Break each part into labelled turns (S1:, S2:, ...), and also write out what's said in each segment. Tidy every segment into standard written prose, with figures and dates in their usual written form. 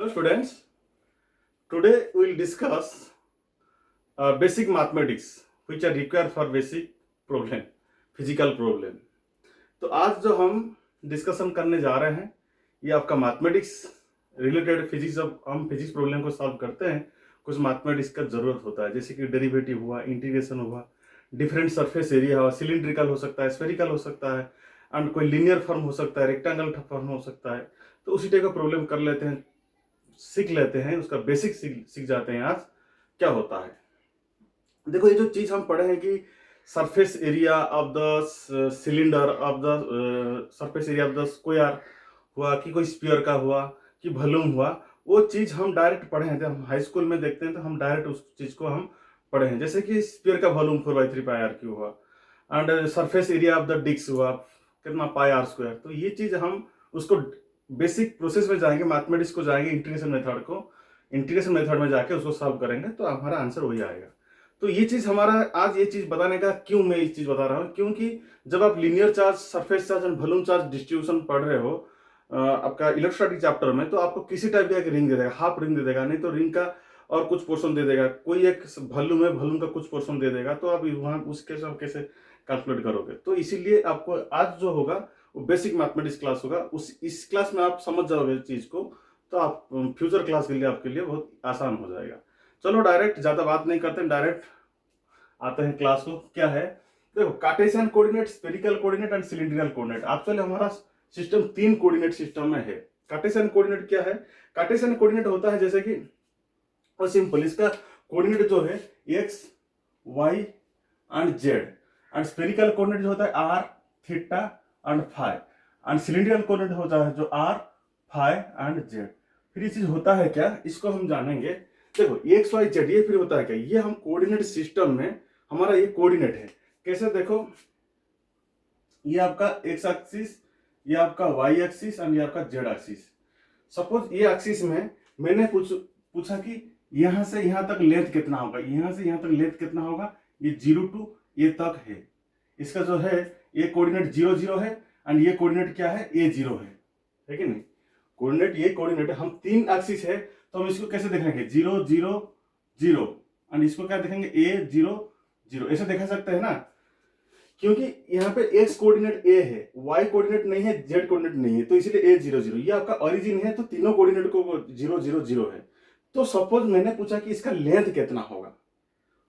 S1: Hello students, today we will discuss basic mathematics which are required for basic problem, physical problem. तो आज जो हम discussion करने जा रहे हैं ये आपका मैथमेटिक्स रिलेटेड फिजिक्स। जब हम फिजिक्स प्रॉब्लम को सॉल्व करते हैं कुछ मैथमेटिक्स का जरूरत होता है, जैसे कि डेरिवेटिव हुआ, इंटीग्रेशन हुआ, डिफरेंट सरफेस एरिया हुआ, सिलिंड्रिकल हो सकता है, स्फेरिकल हो सकता है, एंड कोई लीनियर फॉर्म हो सकता है, रेक्टेंगल फॉर्म हो सकता है। तो उसी टाइप का प्रॉब्लम कर लेते हैं, सीख लेते हैं, उसका बेसिक सीख जाते हैं। आज क्या होता है, देखो ये जो चीज हम पढ़े हैं कि surface area of the cylinder of the surface area of the square हुआ, कि कोई स्फीयर का हुआ, कि वॉल्यूम हुआ, वो चीज हम डायरेक्ट पढ़े हैं। जब हम हाई स्कूल में देखते हैं तो हम डायरेक्ट उस चीज को हम पढ़े हैं, जैसे कि स्फीयर का वॉल्यूम 4/3πr³ हुआ, and surface area of the disc हुआ कितना πr²। तो ये चीज हम उसको बेसिक प्रोसेस में जाएंगे, मैथमेटिक्स को जाएंगे, इंटीग्रेशन मेथड में जाके उसको सॉल्व करेंगे तो हमारा आंसर वही आएगा। तो ये चीज हमारा आज ये चीज बताने का क्यों मैं इस चीज बता रहा हूँ, क्योंकि जब आप linear charge, surface charge and volume charge distribution पढ़ रहे हो आपका इलेक्ट्रोस्टैटिक चैप्टर में, तो आपको किसी टाइप का एक रिंग दे देगा, हाफ रिंग दे देगा, नहीं तो रिंग का और कुछ पोर्शन दे देगा, कोई एक वॉल्यूम है, वॉल्यूम का कुछ पोर्शन दे देगा, तो आप वहां उसके साथ कैसे कैलकुलेट करोगे। तो इसीलिए आपको आज जो होगा वो बेसिक मैथमेटिक्स क्लास होगा, उस इस क्लास में आप समझ जाओगे चीज को, तो आप फ्यूचर क्लास के लिए आपके लिए बहुत आसान हो जाएगा। चलो डायरेक्ट ज्यादा बात नहीं करते, डायरेक्ट आते हैं क्लास को। क्या है, देखो Cartesian coordinate, spherical coordinate and cylindrical coordinate. Actually हमारा सिस्टम 3 कोऑर्डिनेट सिस्टम में है। कार्टेशियन कोऑर्डिनेट क्या है, कार्टेशियन कोऑर्डिनेट होता है जैसे कि और सिंपल, इसका कोऑर्डिनेट जो है x, y and z, and spherical coordinate जो होता है r, theta and phi, and cylindrical coordinate होता है जो आर, फाई एंड जेड। फिर ये चीज होता है क्या, इसको हम जानेंगे। देखो एक्स वाई जेड, ये फिर होता है क्या, ये हम कोऑर्डिनेट सिस्टम में हमारा ये कोऑर्डिनेट है। कैसे, देखो ये आपका एक्स एक्सिस, ये आपका वाई एक्सिस एंड ये आपका जेड एक्सिस। सपोज ये एक्सिस में मैंने पूछा कि यहां से यहां तक लेंथ कितना होगा, यहां से यहां तक लेंथ कितना होगा, ये 0 टू ये तक है। इसका जो है ये कोऑर्डिनेट 0 0 है, एंड ये कोऑर्डिनेट क्या है, a 0 है कि नहीं। कोऑर्डिनेट ये कोऑर्डिनेट, हम 3 एक्सिस है तो हम इसको कैसे देखेंगे, 0 0 0, एंड इसको क्या देखेंगे, a 0 0, ऐसे देखा सकते हैं ना। क्योंकि यहाँ पे x कोऑर्डिनेट a है, y कोऑर्डिनेट नहीं है, z कोऑर्डिनेट नहीं है, तो इसीलिए a 0 0, ये आपका ओरिजिन है, तो तीनों कोऑर्डिनेट को 0 0 0 है। तो सपोज मैंने पूछा कि इसका लेंथ कितना होगा।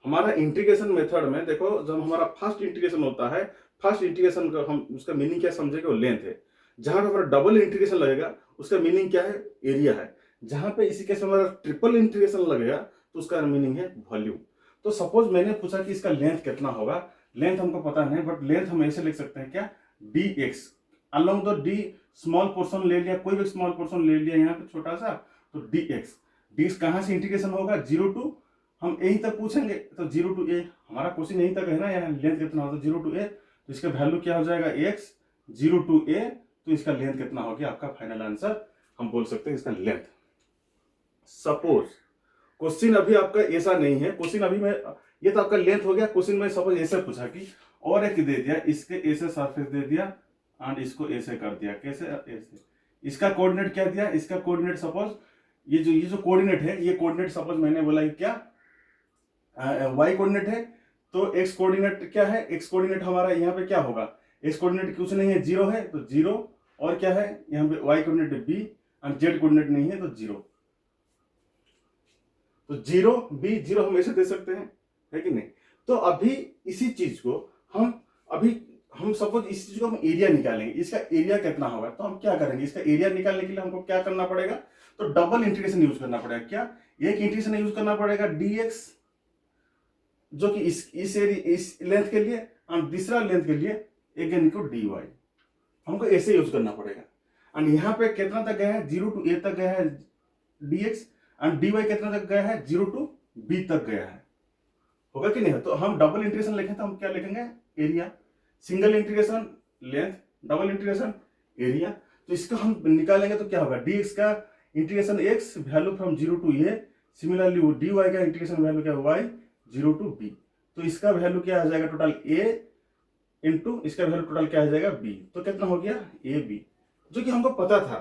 S1: हमारा इंटीग्रेशन मेथड में देखो, जब हमारा फर्स्ट इंटीग्रेशन होता है, फर्स्ट इंटीग्रेशन का हम उसका मीनिंग क्या समझेंगे, वो लेंथ है। जहां पे हमारा डबल इंटीग्रेशन लगेगा उसका मीनिंग क्या है, एरिया है। जहां पे इसी केस में हमारा ट्रिपल इंटीग्रेशन लगेगा तो उसका मीनिंग है वॉल्यूम। तो सपोज मैंने पूछा कि इसका लेंथ कितना होगा, लेंथ हमको पता नहीं, बट लेंथ हम ऐसे लिख सकते हैं क्या, dx along the d small portion ले लिया, कोई भी स्मॉल पोर्शन ले लिया यहाँ पे छोटा सा, तो dx कहां से इंटीग्रेशन होगा, 0 टू, हम यहीं तक पूछेंगे तो 0 टू a, हमारा क्वेश्चन यहीं तक है ना, यहाँ लेंथ कितना होगा 0 टू a, तो इसका वैल्यू क्या हो जाएगा x 0 टू a, तो इसका लेंथ कितना हो गया, आपका फाइनल आंसर हम बोल सकते हैं इसका लेंथ। सपोज क्वेश्चन अभी आपका ऐसा नहीं है, क्वेश्चन अभी मैं, ये तो आपका लेंथ हो गया, क्वेश्चन में सपोज ऐसे पूछा कि और एक दे दिया, इसके ऐसे सरफेस दे दिया एंड इसको ऐसे कर दिया, कैसे ऐसे, इसका कोऑर्डिनेट क्या दिया, इसका कोऑर्डिनेट सपोज ये जो कोऑर्डिनेट है, ये कोऑर्डिनेट सपोज मैंने बोला कि क्या y कोऑर्डिनेट है, तो x कोऑर्डिनेट क्या है, x कोऑर्डिनेट हमारा यहाँ पे क्या होगा, x कोऑर्डिनेट कुछ नहीं है, 0 है, तो 0, और क्या है यहाँ पे y कोऑर्डिनेट b, और z कोऑर्डिनेट नहीं है तो 0, तो 0 b 0 हम ऐसे दे सकते हैं, है कि नहीं। तो अभी इसी चीज को हम सपोज इस चीज को हम एरिया निकालेंगे, इसका एरिया कितना होगा, तो हम क्या करेंगे, इसका एरिया निकालने के लिए हमको क्या करना पड़ेगा, तो डबल इंटीग्रेशन यूज करना पड़ेगा। क्या, एक इंटीग्रेशन यूज करना पड़ेगा dx जो कि इस लेंथ के लिए, और दूसरा लेंथ के लिए अगेन को dy, हमको ऐसे यूज करना पड़ेगा। और यहाँ पे कितना तक गया है, 0 टू a तक गया है dx, और dy कितना तक गया है, 0 टू b तक गया है, होगा कि नहीं। तो हम डबल इंटीग्रेशन लिखें तो हम क्या लिखेंगे, area, single integration length, double integration area. तो इसका हम निकालेंगे तो क्या होगा, dx का integration x value from 0 to a, similarly dy का इंटीग्रेशन वैल्यू क्या y 0 टू b, तो इसका वैल्यू क्या आ जाएगा, टोटल a इंटू इसका वैल्यू टोटल क्या आ जाएगा b, तो कितना हो गया ab, जो कि हमको पता था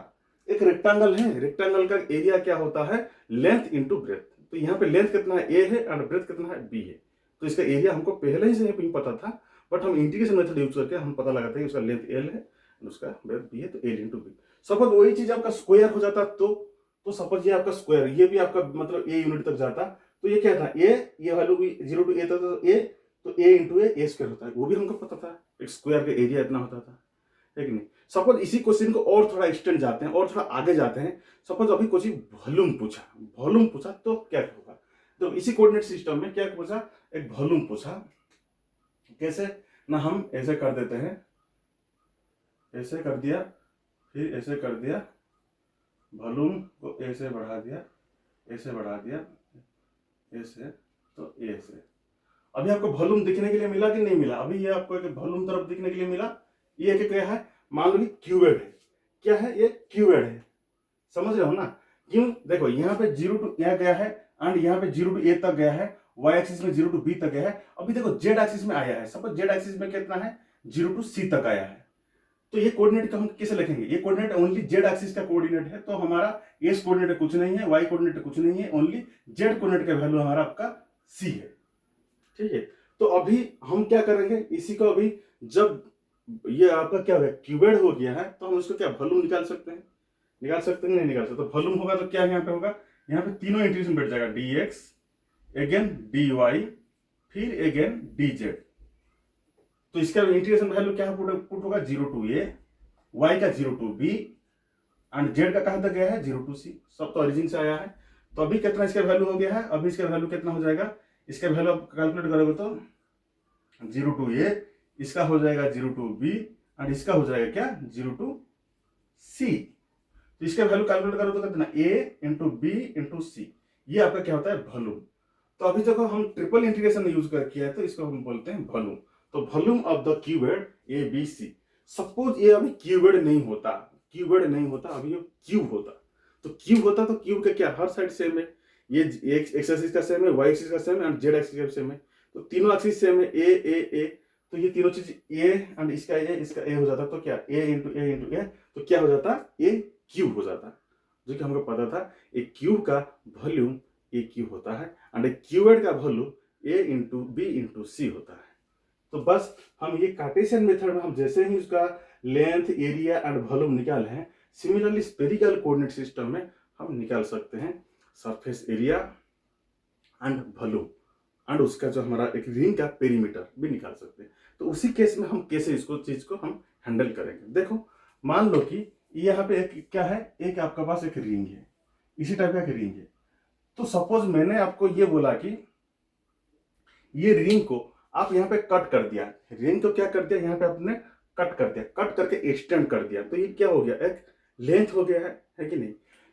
S1: एक रेक्टेंगल है, रेक्टेंगल का एरिया क्या होता है, लेंथ इंटू ब्रेथ। तो यहाँ पे लेंथ कितना है ए है और ब्रेथ कितना है बी है। तो इसका एरिया हमको पहले ही से नहीं पता था, बट हम इंटीग्रेशन मेथड यूज करके हम पता लगाते हैं उसका लेंथ एल है उसका ब्रेथ बी है, तो एल इंटू बी। सपोज वही चीज आपका स्क्वायर हो जाता तो सपोज ये आपका स्क्वायर, ये भी आपका मतलब ए यूनिट तक जाता, तो ये क्या था ए, ये वैल्यू भी 0 टू ए तक, तो ए इंटू ए स्क्वायर होता है, वो भी हमको पता था, एक स्क्वायर का एरिया इतना होता था, है कि नहीं। सपोज इसी क्वेश्चन को और थोड़ा एक्सटेंड जाते हैं और थोड़ा आगे जाते हैं। सपोज अभी कुछ वॉल्यूम पूछा तो क्या होगा, तो इसी कोऑर्डिनेट सिस्टम में क्या पूछा, एक वॉल्यूम पूछा। कैसे ना, हम ऐसे कर देते हैं, ऐसे कर दिया, फिर ऐसे कर दिया, वॉल्यूम को ऐसे बढ़ा दिया, ऐसे बढ़ा दिया, ऐसे, तो ऐसे। अभी आपको वॉल्यूम दिखने के लिए मिला कि नहीं मिला, अभी ये आपको एक वॉल्यूम तरफ दिखने के लिए मिला। ये क्या है, मान लो कि क्यूबेड है, क्या है ये क्यूबेड है, समझ रहे हो ना। क्यों, देखो यहाँ पे 0 टू यहाँ गया है एंड यहाँ पे 0 टू ए तक गया है, वाई एक्सिस में 0 टू बी तक गया है। अभी देखो जेड एक्सिस में आया है, सपोज जेड एक्सिस में कितना है 0 टू सी तक आया है। तो ये कोऑर्डिनेट को हम कैसे लिखेंगे, ये कोऑर्डिनेट ओनली जेड एक्सिस का कोऑर्डिनेट है, तो हमारा एस कोऑर्डिनेट कुछ नहीं है, वाई कोऑर्डिनेट कुछ नहीं है, ओनली जेड कोऑर्डिनेट का वैल्यू हमारा आपका सी है, ठीक है। तो अभी हम क्या करेंगे, इसी को अभी जब ये आपका क्या हो गया, क्यूबेड हो गया है, तो हम इसको क्या वॉल्यूम निकाल सकते हैं, नहीं निकाल सकते। तो वॉल्यूम होगा तो क्या यहाँ पे होगा, यहाँ पे तीनों इंटीग्रेशन बैठ जाएगा, d x again d y फिर अगेन डी जेड। तो इसका इंटीग्रेशन वैल्यू क्या पुट होगा, 0 टू ए, वाई का 0 टू बी एंड जेड का कहां तक गया है 0 टू सी, सब तो ओरिजिन से आया है। तो अभी कितना इसका वैल्यू हो गया है, अभी इसका वैल्यू कितना हो जाएगा, इसका वैल्यू आप कैलकुलेट करोगे तो 0 टू ए, इसका हो जाएगा 0 टू बी एंड इसका हो जाएगा क्या 0 टू सी। तो इसका वैल्यू कैलकुलेट करोगे तो कितना, ए इंटू बी इंटू सी, ये आपका क्या होता है वॉल्यूम। तो अभी देखो हम ट्रिपल इंटीग्रेशन यूज कर किया है, तो इसको हम बोलते हैं वॉल्यूम। तो volume of the cuboid a b c. Suppose ये अभी क्यूबेड नहीं होता, अभी ये क्यूब होता, तो क्यूब होता तो क्यूब का क्या, हर साइड सेम है, ये एक्स एक्सिस का सेम है, वाई एक्सिस का सेम है एंड जेड एक्सिस का सेम है, तो तीनों एक्सिस सेम है, ए, तो ये तीनों चीज ए एंड इसका ए हो जाता, तो क्या ए इंटू ए, तो क्या हो जाता, ए क्यूब हो जाता, जो कि हमको पता था एक क्यूब का वॉल्यूम ए क्यूब होता है एंड एक क्यूबेड का वॉल्यूम ए इंटू बी इंटू सी होता है। तो बस हम ये कार्टेशियन मेथड में हम जैसे ही उसका लेंथ, एरिया एंड वॉल्यूम निकाले हैं, सिमिलरली स्फेरिकल कोऑर्डिनेट सिस्टम में हम निकाल सकते हैं surface area and volume and उसका जो हमारा एक रिंग का पेरीमीटर भी निकाल सकते हैं। तो उसी केस में हम कैसे इसको चीज को हम हैंडल करेंगे, देखो मान लो कि यहाँ पे एक क्या है, एक आपके पास एक रिंग है, इसी टाइप का एक रिंग है। तो सपोज मैंने आपको ये बोला कि ये रिंग को आप यहाँ पे कट कर दिया, रिंग को क्या कर दिया, यहाँ पे आपने कट कर दिया, कट करके एक्सटेंड कर दिया, तो ये क्या हो गया, एक लेंथ हो गया है कि नहीं।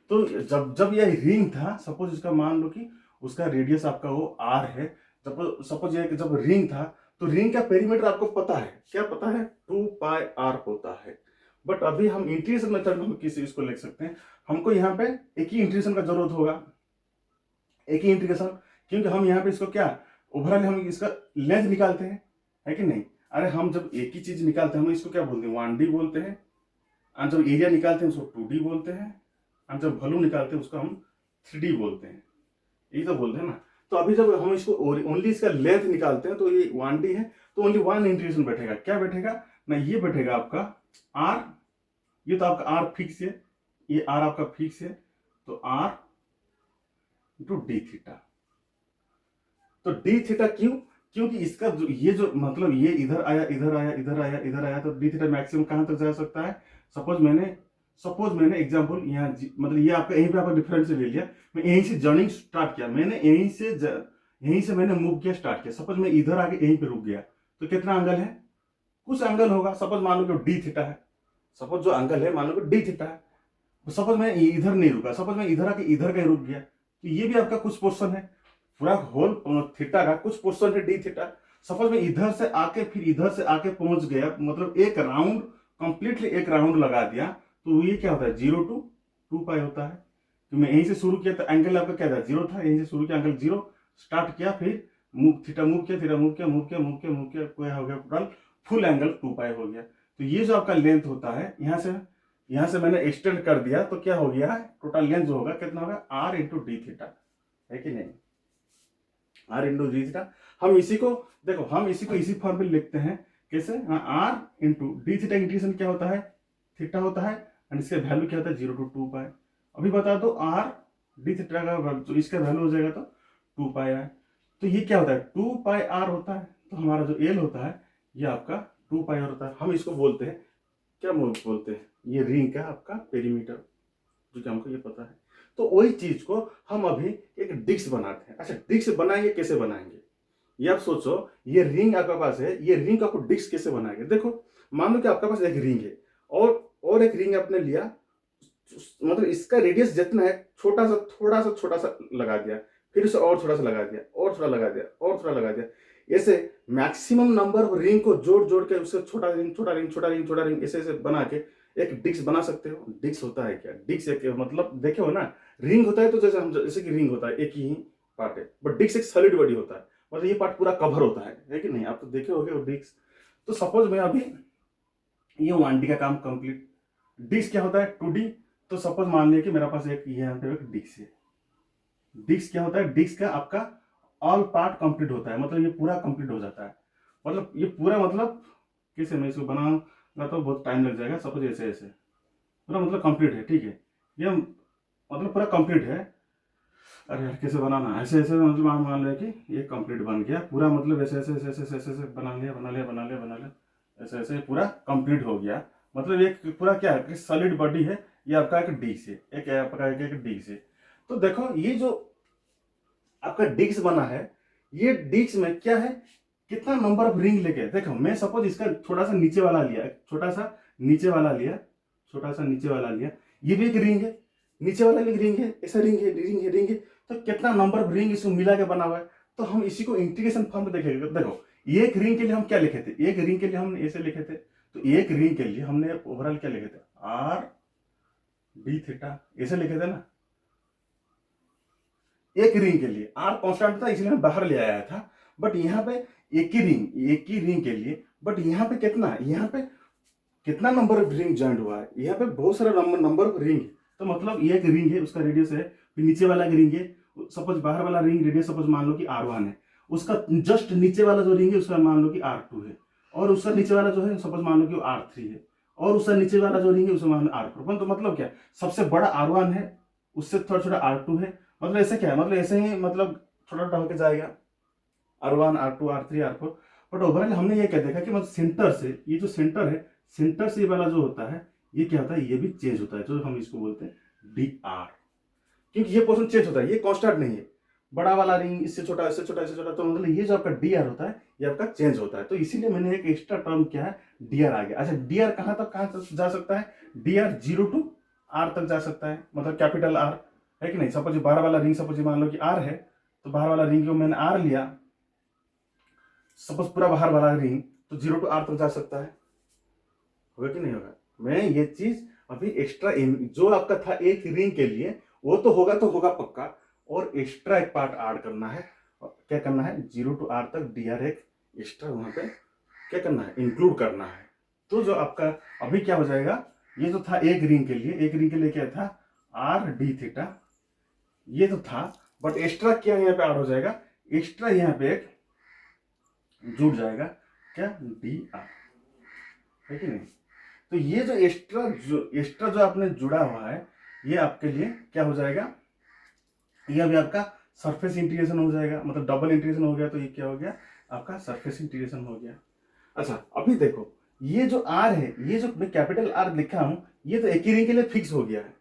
S1: तो जब ये रिंग था, सपोज इसका मान लो कि उसका रेडियस आपका वो आर है, सपोज ये जब रिंग था, तो रिंग का पेरीमीटर आपको पता है, क्या पता है 2 पाई आर होता है। बट अभी हम इंटीग्रेशन मेथड में हम किसी इसको लिख सकते हैं, हमको यहाँ पे एक ही इंटीग्रेशन का जरूरत होगा, एक ही इंटीग्रेशन, क्योंकि हम यहाँ पे इसको क्या ओवरऑल हम इसका लेंथ निकालते हैं, है कि नहीं। अरे हम जब एक ही चीज निकालते हैं हम इसको क्या बोलते हैं 1D बोलते हैं, और जब एरिया निकालते हैं उसको 2D बोलते हैं, और जब वॉल्यूम निकालते हैं उसको हम 3D बोलते हैं, यही तो बोलते हैं ना। तो अभी जब हम इसको ओनली इसका लेंथ निकालते हैं, तो ये 1D है, तो ओनली वन इंटीग्रेशन बैठेगा, क्या बैठेगा ना, ये बैठेगा आपका आर, ये तो आपका आर फिक्स है, ये आर आपका फिक्स है, तो आर इंटू डी थीटा। तो डी थीटा क्यों, क्योंकि इसका ये जो मतलब ये इधर आया, तो डी थीटा मैक्सिमम कहां तक जा सकता है। सपोज मैंने एग्जांपल यहाँ मतलब ये आपका यहीं पे आपका डिफरेंस ले लिया, मैं यहीं से जर्निंग स्टार्ट किया, मैंने यहीं से मैंने मूव किया, स्टार्ट किया। सपोज मैं इधर आके यहीं पे रुक गया, तो कितना एंगल है, कुछ एंगल होगा। सपोज मान लो कि डी थीटा है, सपोज जो एंगल है मान लो कि डी थीटा है। सपोज मैं इधर नहीं रुका, सपोज मैं इधर आके इधर कहीं रुक गया, तो ये भी आपका कुछ पोर्शन है, पूरा होल थीटा का कुछ पोर्शन है डी थीटा। सपोज मैं इधर से आके फिर इधर से आके पहुंच गया, मतलब एक राउंड कंप्लीटली एक राउंड लगा दिया, तो ये क्या होता है 0 टू 2 पाई होता है। तो मैं यहीं से शुरू किया तो एंगल आपका क्या था 0 था, यहीं से शुरू किया एंगल 0, स्टार्ट किया, फिर थीटा मूव किया, कोई हो गया टोटल फुल एंगल 2 पाई हो गया। तो ये जो आपका लेंथ होता है यहाँ से यहाँ से मैंने एक्सटेंड कर दिया तो क्या हो गया, टोटल लेंथ जो होगा कितना होगा, आर इंटू डी थीटा, है कि नहीं, आर इंटू डी थीटा। हम इसी को देखो, हम इसी को इसी फॉर्म में लिखते हैं, कैसे, r into d theta integration क्या होता है, थीटा होता है, एंड इसका वैल्यू क्या होता है 0 to 2 पाई। अभी बता दो आर डी थीटा का, तो इसका वैल्यू हो जाएगा तो 2 पाई आर। तो ये क्या होता है 2 पाई आर होता है, तो हमारा जो एल होता है ये आपका 2 पाई आर होता है। हम इसको बोलते हैं, क्या बोलते हैं, ये रिंग का आपका पेरीमीटर, जो कि हमको ये पता है। तो वही चीज को हम अभी एक डिस्क बनाते हैं। अच्छा, डिस्क बनाएंगे, कैसे बनाएंगे ये आप सोचो। ये रिंग आपके पास है, ये रिंग आपको डिस्क कैसे बनाएंगे, देखो मान लो कि आपके पास एक रिंग है और एक रिंग आपने लिया, मतलब इसका रेडियस जितना है छोटा सा, थोड़ा सा छोटा सा लगा दिया, फिर उसे और थोड़ा सा लगा दिया, और थोड़ा लगा दिया, और थोड़ा लगा दिया। ऐसे मैक्सिमम नंबर ऑफ रिंग को जोड़ जोड़ के उससे छोटा रिंग, छोटा रिंग, छोटा रिंग, छोटा रिंग, ऐसे ऐसे बना के एक डिस्क बना सकते हो। डिस्क होता है क्या, डिस्क एक मतलब देखे हो ना, रिंग होता है तो जैसे हम, जैसे कि रिंग होता है एक ही पार्ट है, बट डिस्क एक सॉलिड बॉडी होता है, मतलब ये पार्ट पूरा कवर होता है कि नहीं, आप तो देखे होगे वो डिस्क। तो सपोज मैं अभी ये 1D का काम कंप्लीट, डिस्क क्या होता है 2D। तो सपोज मान लिया कि मेरा पास एक यहाँ पे एक डिस्क है, डिस्क क्या होता है, डिस्क का आपका ऑल पार्ट कंप्लीट होता है, मतलब ये पूरा कंप्लीट हो जाता है, मतलब ये पूरा, मतलब कैसे मैं इसको बनाऊंगा तो बहुत टाइम लग जाएगा। सपोज ऐसे ऐसे पूरा मतलब कंप्लीट है, ठीक है, ये मतलब पूरा कंप्लीट है। अरे यार कैसे बनाना, ऐसे ऐसे मतलब मान लिया कि ये कंप्लीट बन गया पूरा, मतलब ऐसे ऐसे ऐसे ऐसे ऐसे ऐसे बना लिया बना लिया बना लिया बना लिया, ऐसे ऐसे पूरा कंप्लीट हो गया। मतलब एक पूरा क्या है, सॉलिड बॉडी है, ये आपका एक डिस्क है, एक आपका एक डिस्क है। तो देखो ये जो आपका डिस्क बना है, ये डिस्क में क्या है, कितना नंबर ऑफ रिंग लेके, देखो मैं सपोज इसका थोड़ा सा नीचे वाला लिया, छोटा सा नीचे वाला लिया, छोटा सा नीचे वाला लिया, ये भी एक रिंग है, नीचे वाला भी एक रिंग है, ऐसा रिंग है, रिंग है, रिंग है। तो कितना नंबर ऑफ रिंग इसको मिला के बना हुआ है। तो हम इसी को इंटीग्रेशन फॉर्म में देखेंगे। देखो एक रिंग के लिए हम क्या लिखे थे, एक रिंग के लिए हमने ऐसे लिखे थे, तो एक रिंग के लिए हमने ओवरऑल क्या लिखे थे, आर डी थीटा, ऐसे लिखे थे ना। एक रिंग के लिए आर कांस्टेंट था इसलिए मैं बाहर ले आया था, बट यहाँ पे एक ही रिंग के लिए, बट यहाँ पे कितना, यहाँ पे कितना नंबर ऑफ रिंग ज्वाइंट हुआ है, यहाँ पे बहुत सारा नंबर ऑफ रिंग है। तो मतलब ये एक रिंग है, उसका रेडियस है, फिर नीचे वाला एक रिंग है, सपोज बाहर वाला रिंग रेडियस सपोज मान लो कि R1 है, उसका जस्ट नीचे वाला जो रिंग है उसका मान लो कि R2 है, और उसका नीचे वाला जो है सपोज मान लो कि R3 है, और उसका नीचे वाला जो रिंग है उसका मान लो R4। तो मतलब क्या, सबसे बड़ा R1 है, उससे थोड़ा छोटा R2 है, मतलब ऐसे क्या है, मतलब ऐसे ही मतलब छोटा छोटा होकर जाएगा, R1 R2 R3 R4। But overall हमने ये क्या देखा कि मतलब सेंटर से, ये जो सेंटर है, सेंटर से वाला जो होता है ये क्या होता है, ये भी चेंज होता है, जो हम इसको बोलते हैं DR, क्योंकि ये पोर्शन चेंज होता है, ये कांस्टेंट नहीं है। बड़ा वाला रिंग इससे छोटा, इससे छोटा, इससे छोटा, तो मतलब ये जो आपका DR होता है ये आपका चेंज होता है। तो इसीलिए मैंने एक एक्स्ट्रा टर्म क्या है, DR आ गया। अच्छा DR कहाँ तक जा सकता है, DR 0 to R तक जा सकता है, मतलब कैपिटल R, है कि नहीं। सपोज बाहर वाला रिंग सपोज मान लो कि R है, तो बाहर वाला रिंग को मैंने R लिया, सपोज पूरा बाहर वाला रिंग, तो 0 to R तक जा सकता है, होगा कि नहीं होगा। मैं ये चीज अभी एक्स्ट्रा जो आपका था एक रिंग के लिए वो तो होगा पक्का, और एक्स्ट्रा एक पार्ट ऐड करना है। क्या करना है, 0 to R तक DR एक एक्स्ट्रा वहां पे क्या करना है, इंक्लूड करना है। तो जो आपका अभी क्या हो जाएगा, ये जो था एक रिंग के लिए, एक रिंग के लिए क्या था R D थीटा, ये तो था, बट एक्स्ट्रा क्या यहाँ पे ऐड हो जाएगा, एक्स्ट्रा यहाँ पे एक जुड़ जाएगा क्या, DR, है कि नहीं। तो ये जो एक्स्ट्रा जो आपने जुड़ा हुआ है ये आपके लिए क्या हो जाएगा, ये अभी आपका सरफेस इंटीग्रेशन हो जाएगा, मतलब डबल इंटीग्रेशन हो गया, तो ये क्या हो गया आपका सरफेस इंटीग्रेशन हो गया। अच्छा अभी देखो ये जो R है, ये जो मैं कैपिटल R लिखा हूं, ये तो एक ही रिंग के लिए फिक्स हो गया है,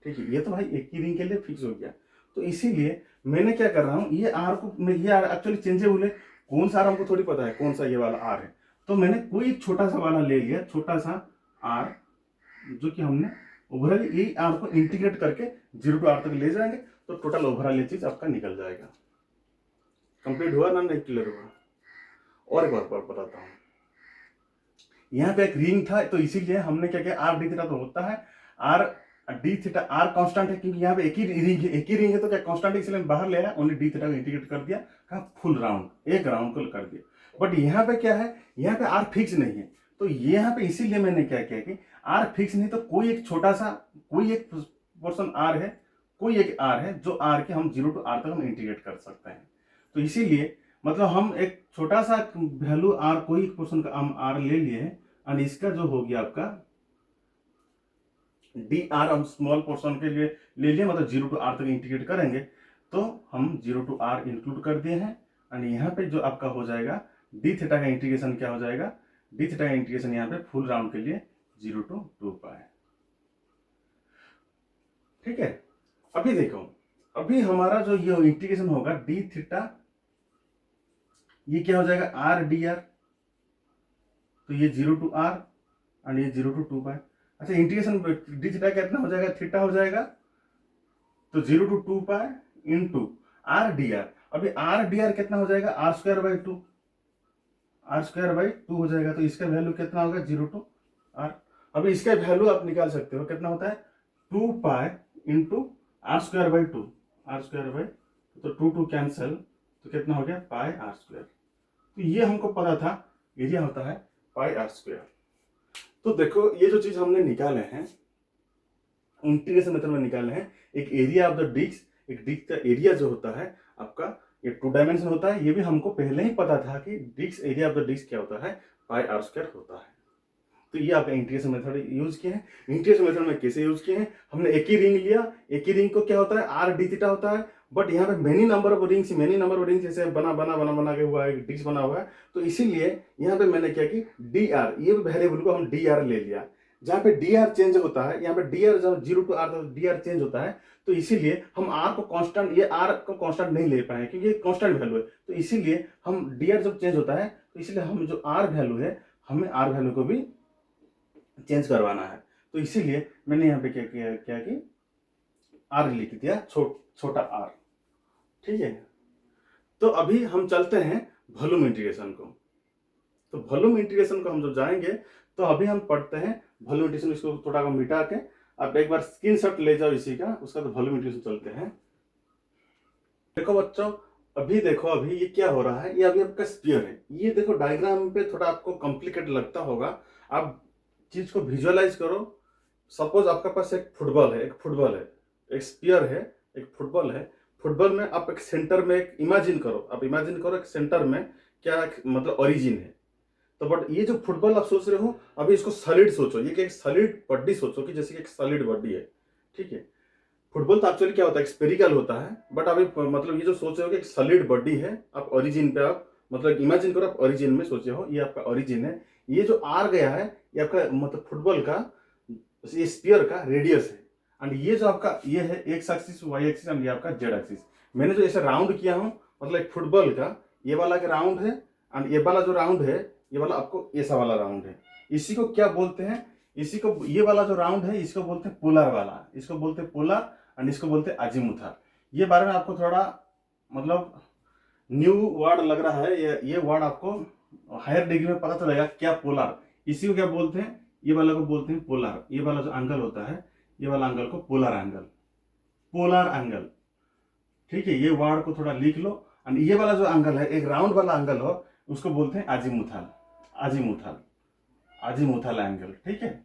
S1: ठीक है, ये तो भाई एक ही रिंग के लिए फिक्स हो गया। तो इसीलिए मैंने क्या कर रहा हूँ, ये R को मैं, ये एक्चुअली चेंजेबल है, कौन सा R हमको थोड़ी पता है कौन सा ये वाला R है, तो मैंने कोई छोटा सा वाला ले लिया, छोटा सा R, जो कि हमने ओवरऑल यही R को इंटीग्रेट करके 0 to R तक ले जाएंगे, तो टोटल ओवरऑल ये चीज आपका निकल जाएगा। कंप्लीट हुआ ना, नहीं क्लियर हुआ। और एक बार बताता हूँ, यहाँ पे एक रिंग था, तो इसीलिए हमने क्या किया, R D थीटा तो होता है, R D theta, R constant है क्योंकि यहाँ पे एक ही रिंग है, तो क्या कांस्टेंट है इसलिए बाहर ले आया, ओनली D थीटा को इंटीग्रेट कर दिया, कहा फुल राउंड, एक राउंड को कर दिया। बट यहाँ पे क्या है, यहाँ पे R फिक्स नहीं है, तो ये यहाँ पे इसीलिए मैंने क्या किया कि आर फिक्स नहीं, तो कोई एक छोटा सा कोई एक पोर्शन आर है, कोई एक आर है जो आर के हम 0 to r तक हम इंटीग्रेट कर सकते हैं। तो इसीलिए मतलब हम एक छोटा सा वैल्यू आर, कोई एक पोर्शन का हम आर ले लिए हैं, और इसका जो हो गया आपका डी आर हम स्मॉल पोर्शन के लिए ले लिए, मतलब 0 to r तक इंटीग्रेट करेंगे, तो हम 0 to r इंक्लूड कर दिए हैं। और यहाँ पे जो आपका हो जाएगा डी थीटा का इंटीग्रेशन क्या हो जाएगा, डी थीटा का इंटीग्रेशन यहाँ पे फुल राउंड के लिए 0 to 2π। ठीक है, अभी देखो, अभी हमारा जो ये इंटीग्रेशन होगा डी थीटा, ये क्या हो जाएगा आर डी आर, तो ये 0 to r और ये 0 to 2π। अच्छा, इंटीग्रेशन डी थीटा कितना हो जाएगा, थीटा हो जाएगा, तो 0 to 2π into R D R. अभी आर डी आर कितना हो जाएगा, R square by 2, R square by 2 हो जाएगा, तो इसका वैल्यू कितना होगा 0 to r। अभी इसका वैल्यू आप निकाल सकते हो, कितना होता है 2π into R square by 2, R square by, तो 2 कैंसिल, तो कितना हो गया पाई आर स्क्वायर। तो ये हमको पता था, एरिया होता है पाई आर स्क्वायर। तो देखो ये जो चीज हमने निकाले हैं इंटीग्रेशन मेथड में निकाले हैं, एक एरिया ऑफ द डिस्क, एक डिस्क का एरिया जो होता है आपका ये 2 डायमेंशन होता है, ये भी हमको पहले ही पता था कि disc area of the disc क्या होता है, पाई आर स्क्वायर होता है। तो ये आपका इंटीग्रेशन मेथड यूज किए हैं। इंटीग्रेशन मेथड में कैसे यूज किए हैं, हमने एक ही रिंग लिया, एक ही रिंग को क्या होता है आर डी थीटा होता है, बट यहाँ पे मेनी नंबर ऑफ रिंग्स ऐसे बना के हुआ है, एक डिस्क बना हुआ है, तो इसीलिए यहाँ पे मैंने क्या कि डी आर, ये वेरिएबल को हम डी आर ले लिया। जहाँ पे डी आर चेंज होता है, यहाँ पे डी आर जब 0 to r D R change होता है, तो इसीलिए हम आर को कांस्टेंट, ये आर को कांस्टेंट नहीं ले पाए क्योंकि ये कांस्टेंट वैल्यू है, तो इसीलिए हम डी आर जब चेंज होता है, तो इसलिए हम जो आर वैल्यू है, हमें आर वैल्यू को भी चेंज करवाना है। तो इसीलिए मैंने यहाँ पे क्या किया, क्या कि आर लिख दिया, छोटा आर। ठीक है, तो अभी हम चलते हैं वॉल्यूम इंटीग्रेशन को। तो वॉल्यूम इंटीग्रेशन को हम जब जाएंगे, तो अभी हम पढ़ते हैं वॉल्यूम इंटीग्रेशन, इसको थोड़ा को मिटा के आप एक बार स्क्रीनशॉट ले जाओ इसी का, उसका तो वॉल्यूम इंटीग्रेशन चलते हैं। देखो बच्चों, अभी देखो, अभी ये क्या हो रहा है, ये अभी आपका स्फीयर है। ये देखो डायग्राम पे थोड़ा आपको कॉम्प्लिकेटेड लगता होगा, आप चीज को विजुअलाइज करो। सपोज आपका पास एक फुटबॉल है, एक स्फीयर है, एक फुटबॉल है। फुटबॉल में आप एक सेंटर में एक इमेजिन करो एक सेंटर में क्या मतलब ओरिजिन है। तो बट ये जो फुटबॉल आप सोच रहे हो, अभी इसको सॉलिड सोचो, ये एक सॉलिड बॉडी सोचो कि जैसे कि एक सॉलिड बॉडी है। ठीक है, फुटबॉल तो एक्चुअली क्या होता है, स्फेरिकल होता है, बट अभी मतलब ये जो सोच रहे हो कि एक सॉलिड बॉडी है, आप ओरिजिन पे आप मतलब इमेजिन करो, आप ओरिजिन में सोचे हो, ये आपका ओरिजिन है। ये जो आर गया है, ये आपका मतलब फुटबॉल का, ये स्फीयर का रेडियस है। एंड ये जो आपका ये है x axis, y axis, and ये आपका जेड एक्सिस। मैंने जो ऐसे राउंड किया हूँ, मतलब एक फुटबॉल का ये वाला का राउंड है, एंड ये वाला जो राउंड है, ये वाला आपको ऐसा वाला राउंड है। इसी को क्या बोलते हैं, इसी को, ये वाला जो राउंड है, इसको बोलते हैं पोलर वाला, इसको बोलते हैं पोलर, एंड इसको बोलते हैं अजीमुथल। ये बारे में आपको थोड़ा मतलब न्यू वर्ड लग रहा है, ये वर्ड आपको हायर डिग्री में पता चलेगा क्या पोलर, इसी को क्या बोलते हैं, ये वाला को बोलते हैं पोलर। ये वाला जो एंगल होता है, ये वाला एंगल को पोलर एंगल। ठीक है, ये वर्ड को थोड़ा लिख लो। एंड ये वाला जो एंगल है, एक राउंड वाला एंगल हो, उसको बोलते हैं अजीमुथल एंगल। ठीक है,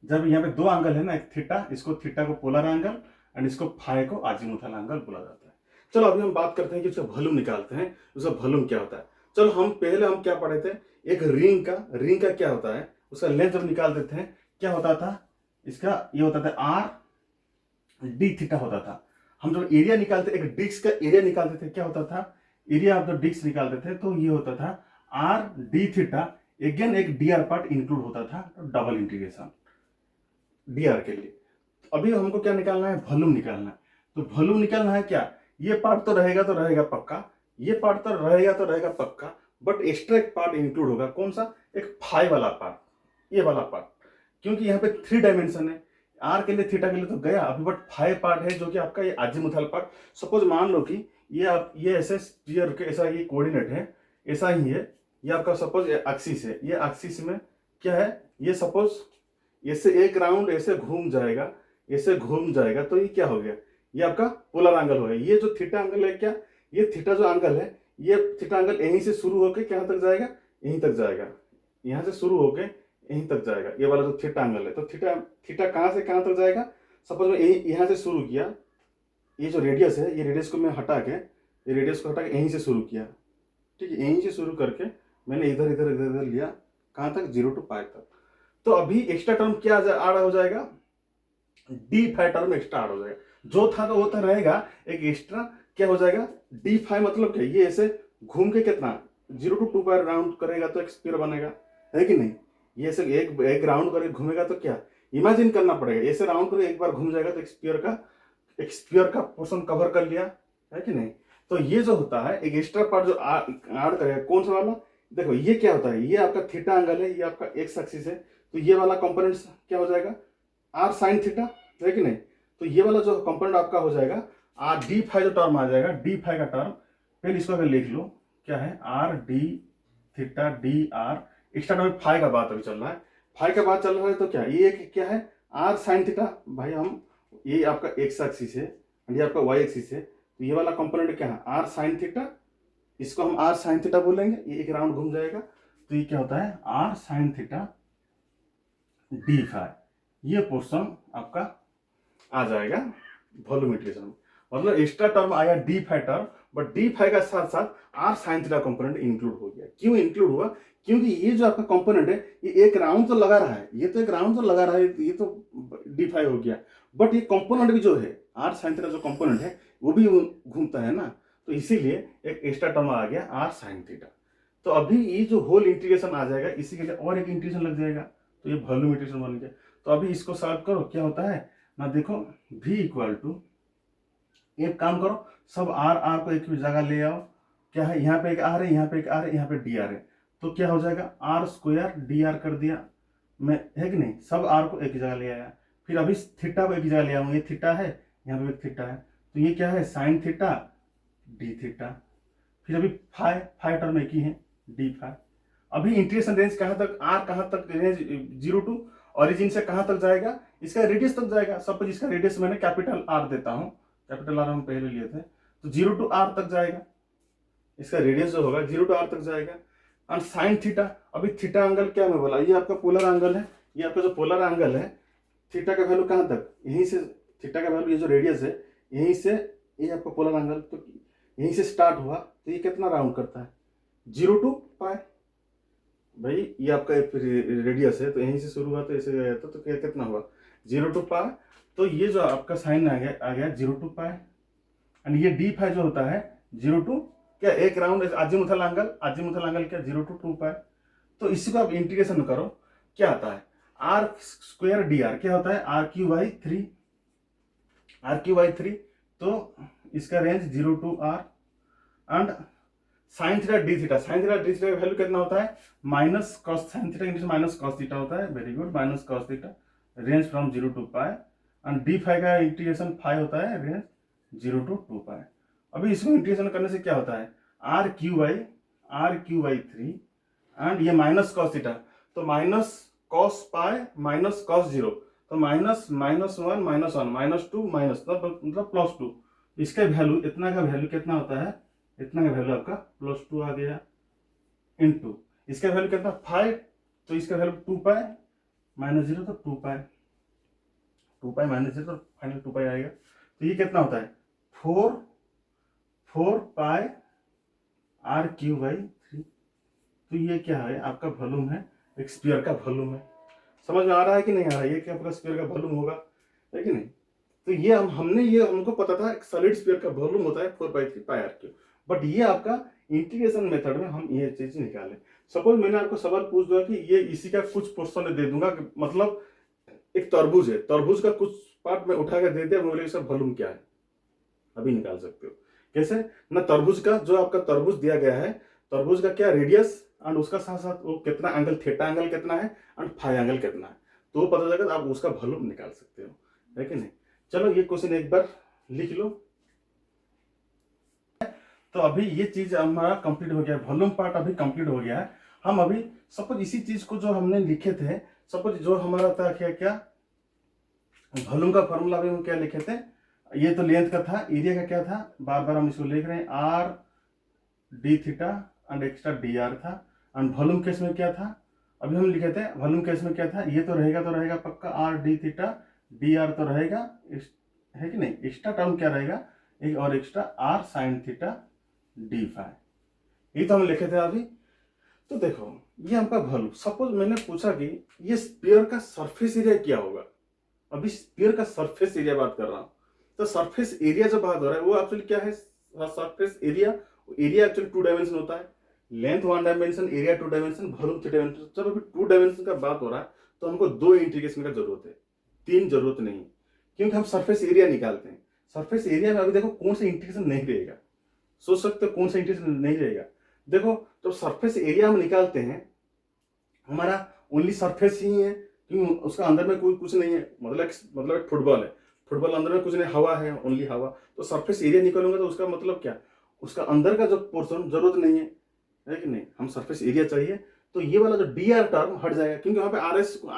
S1: जब यहाँ पे दो एंगल है ना, एक थीटा, इसको थीटा को पोलर एंगल, एंड इसको फाई को अजीमुथल एंगल बोला जाता है। चलो अभी हम बात करते हैं कि उसका वॉल्यूम निकालते हैं, उसका वॉल्यूम क्या होता है। चलो हम क्या पढ़े थे, एक रिंग का क्या होता है, उसका लेंथ जब निकालते थे क्या होता था, इसका ये होता था आर डी थीटा होता था। हम जब एरिया निकालते, एक डिस्क का एरिया निकालते थे, क्या होता था, एरिया ऑफ द डिस्क निकालते थे, तो ये होता था आर डी थीटा, अगेन एक डी आर पार्ट इंक्लूड होता था, तो डबल इंटीग्रेशन डी आर के लिए। तो अभी हमको क्या निकालना है, वॉल्यूम निकालना है। तो वॉल्यूम निकालना है क्या, ये पार्ट तो रहेगा पक्का, ये पार्ट तो रहेगा पक्का, बट एक्स्ट्रा एक पार्ट इंक्लूड होगा। कौन सा, एक फाई वाला पार्ट, ये वाला पार्ट, क्योंकि यहाँ पे 3 डायमेंशन है, आर के लिए थीटा के लिए तो गया अभी, बट फाई पार्ट है जो कि आपका ये अजीमुथल पार्ट। सपोज मान लो कि ये ऐसे स्फीयर के ऐसा ये कोऑर्डिनेट है, ऐसा ही है, ये आपका सपोज एक्सिस है, ये एक्सिस में क्या है, ये सपोज ऐसे एक राउंड ऐसे घूम जाएगा, तो ये क्या हो गया, ये आपका पोलर एंगल हो गया। ये जो थीटा एंगल है क्या, ये थीटा जो एंगल है, ये थीटा एंगल यहीं से शुरू होकर क्या तक जाएगा, यहीं तक जाएगा, यहाँ से शुरू होकर यहीं तक जाएगा, ये वाला जो थीटा एंगल है। तो थीटा थीटा कहाँ से कहाँ तक जाएगा? सपोज मैं यहीं यहाँ से शुरू किया, ये जो रेडियस है, ये रेडियस को मैं हटा के, ये रेडियस को हटा के यहीं से शुरू किया, ठीक है, यहीं से शुरू करके मैंने इधर इधर इधर इधर लिया, कहाँ तक? 0 to पाई तक। तो अभी एक्स्ट्रा टर्म क्या आ रहा हो जाएगा? डी फाई टर्म एक्स्ट्रा हो जाएगा। जो था तो वो तो रहेगा, एक एक्स्ट्रा क्या हो जाएगा? डी फाई मतलब क्या? ये ऐसे घूम के कितना 0 to 2 पाई राउंड करेगा तो एक स्फीयर बनेगा, है कि नहीं? ये ऐसे एक राउंड करके घूमेगा तो क्या इमेजिन करना पड़ेगा, ऐसे राउंड करके एक बार घूम जाएगा तो एक स्फीयर का पोर्शन कवर कर लिया, है कि नहीं? तो ये जो होता है एक एक्स्ट्रा पार्ट जो ऐड करेगा, कौन सा वाला? देखो ये क्या होता है, ये आपका थीटा एंगल है, ये आपका एक्स एक्सिस है, तो ये वाला कंपोनेंट क्या हो जाएगा? आर साइन थीटा, है कि नहीं? तो ये वाला जो कंपोनेंट आपका हो जाएगा आर डी फाई जो टर्म आ जाएगा, डी फाई का टर्म पहले इसको अगर लिख लो, क्या है? R d theta d r, extra term phi का बात अभी चल रहा है, फाई का बात चल रहा है, तो क्या ये क्या है? R sine theta. भाई हम ये आपका एक्स एक्सिस है और ये आपका वाई एक्सिस है, तो ये वाला कंपोनेंट क्या है? आर साइन थीटा, इसको हम आर साइन थीटा बोलेंगे, ये एक राउंड घूम जाएगा, तो ये क्या होता है? R sine theta d phi, ये पोर्शन आपका आ जाएगा वॉल्यूमेट्रिक में। मतलब एक्स्ट्रा टर्म आया d phi term, but d phi का साथ साथ r sine theta component include हो गया। क्यों इंक्लूड हुआ? क्योंकि ये जो आपका कंपोनेंट है ये एक राउंड तो लगा रहा है, ये तो एक राउंड तो लगा रहा है, ये तो डी फाई हो गया, बट ये कंपोनेंट भी जो है आर साइन थीटा जो कंपोनेंट है वो भी घूमता है ना, तो इसीलिए एक एक्स्ट्रा टर्म आ गया आर साइन थीटा। तो अभी ये जो होल इंटीग्रेशन आ जाएगा, इसी के लिए और एक इंटीग्रेशन लग जाएगा, तो ये वॉल्यूमेट्रिक बन गया। तो अभी इसको सॉल्व करो, क्या होता है ना, देखो v इक्वल टू, एक काम करो, सब आर आर को एक जगह ले आओ, क्या है? यहाँ पे एक आर है, यहाँ पे एक आर है, यहाँ पे डी आर है, तो क्या हो जाएगा? आर स्क्वायर डी आर कर दिया मैं, है कि नहीं? सब आर को एक जगह ले आया, फिर अभी थीटा को एक जगह ले आऊंगा, ये थीटा है, यहाँ पे एक थीटा है, तो ये क्या है? साइन थीटा डी थीटा, फिर अभी फाई फाई टर्म एक ही है, डी फाई। अभी इंटीग्रेशन रेंज कहाँ तक? आर कहाँ तक रेंज? 0 टू ऑरिजिन से कहाँ तक जाएगा? इसका रेडियस तक जाएगा। सपोज इसका रेडियस मैंने कैपिटल आर देता हूँ, कैपिटल आर हम पहले लिए थे, तो 0 टू आर तक जाएगा, इसका रेडियस जो होगा 0 टू आर तक जाएगा। एंड साइन थीटा, अभी थीटा एंगल क्या मैं बोला, ये आपका पोलर एंगल है, ये आपका जो पोलर एंगल है, थीटा का वैल्यू कहाँ तक? यहीं से थीटा का वैल्यू, ये जो रेडियस है यहीं से, ये आपका पोलर एंगल, तो यहीं से स्टार्ट हुआ, तो ये कितना राउंड करता है? 0 टू पाई। भाई ये आपका रेडियस है, तो यहीं से शुरू हुआ तो ऐसे गया तो कितना हुआ? 0 टू पाई। तो ये जो आपका साइन आ गया 0 टू पाई, एंड ये डी फाई जो होता है 0 टू क्या, एक राउंड अजीमुथल एंगल क्या 0 टू 2 पाई। तो इसी को आप इंटीग्रेशन करो, क्या आता है? आर स्क्वायर डी आर क्या होता है? आर क्यू बाई 3, तो इसका range 0 to r, and sine theta d theta, sine theta d theta का वैल्यू कितना होता है? Minus cos sine theta into minus cos theta होता है, very good, minus cos theta, range from 0 to pi, and d phi का integration phi होता है, range 0 to 2 पाई। अभी इसको इंटीग्रेशन करने से क्या होता है? आर क्यू बाई 3, एंड ये माइनस कॉस थीटा, तो minus cos pi minus cos 0, तो माइनस -1 -2 माइनस मतलब +2, इसका वैल्यू, इतना का वैल्यू कितना होता है? इतना का वैल्यू आपका +2 आ गया, इनटू इसका वैल्यू कितना? 5, तो इसका वैल्यू 2 पाई -0, तो 2 पाई -0, तो फाइनल 2 पाई आएगा। तो ये कितना होता है? 4 पाई आर क्यू बाई 3। तो ये क्या है? आपका वॉल्यूम है, एक स्फीयर का वॉल्यूम है। समझ में आ रहा है कि नहीं आ रहा है? ये क्या आपका स्फीयर का वॉल्यूम होगा, है कि नहीं? तो ये हमको पता था सॉलिड स्फीयर का वॉल्यूम होता है 4/3 पाई आर क्यू, बट ये आपका इंटीग्रेशन मेथड में हम ये चीज निकाले। सपोज मैंने आपको सवाल पूछ दिया कि ये इसी का कुछ पोर्शन दे दूंगा, मतलब एक तरबूज है, तरबूज का कुछ पार्ट में उठा कर दे दिया, बोले सर वॉल्यूम क्या है? अभी निकाल सकते हो कैसे ना? तरबूज का जो आपका तरबूज दिया गया है, तरबूज का क्या रेडियस, एंड उसका साथ साथ वो कितना एंगल, थीटा एंगल कितना है एंड फाई एंगल कितना है, तो वो पता चलेगा, आप उसका वॉल्यूम निकाल सकते हो, है कि नहीं? चलो ये क्वेश्चन एक बार लिख लो। तो अभी ये चीज हमारा कंप्लीट हो गया, वॉल्यूम पार्ट अभी कंप्लीट हो गया है। हम अभी सपोज इसी चीज को जो हमने लिखे थे, सपोज जो हमारा था क्या वॉल्यूम का फॉर्मूला अभी हम क्या लिखे थे? ये तो लेंथ का था, एरिया का क्या था? बार बार हम इसको लिख रहे हैं, are d theta and extra D R था, एंड वॉल्यूम केस में क्या था? अभी हम लिखे थे वॉल्यूम केस में क्या था, ये तो रहेगा पक्का are d theta d are तो रहेगा, है कि नहीं। एक्स्ट्रा टर्म क्या रहेगा, एक और extra r sine theta d phi, ये तो हम लिखे थे अभी। तो देखो ये हमका वॉल्यूम, सपोज मैंने पूछा कि ये स्फीयर का सरफेस एरिया क्या होगा, अभी स्फीयर का सरफेस एरिया बात कर रहा हूं। तो सरफेस एरिया जो बात हो रहा है वो एक्चुअली क्या है, surface area, area actually 2 dimension होता है, length 1 dimension, area 2 dimension, volume 3 dimension. जब अभी 2 डायमेंशन का बात हो रहा है तो हमको 2 इंटीग्रेशन का जरूरत है, 3 जरूरत नहीं, क्योंकि हम सरफेस एरिया निकालते हैं। सरफेस एरिया में अभी देखो कौन सा इंटीग्रेशन नहीं रहेगा, सोच सकते हो कौन सा इंटीग्रेशन नहीं रहेगा। देखो जब सरफेस एरिया हम निकालते हैं, हमारा ओनली सरफेस ही है, क्योंकि उसका अंदर में कोई कुछ नहीं है, मतलब एक फुटबॉल है, फुटबॉल अंदर में कुछ नहीं, हवा है, ओनली हवा। तो सरफेस एरिया निकालूंगा तो उसका मतलब क्या, उसका अंदर का जो पोर्शन जरूरत नहीं है कि नहीं, हम सरफेस एरिया चाहिए। तो ये वाला जो डी आर टर्म हट जाएगा, क्योंकि वहां पे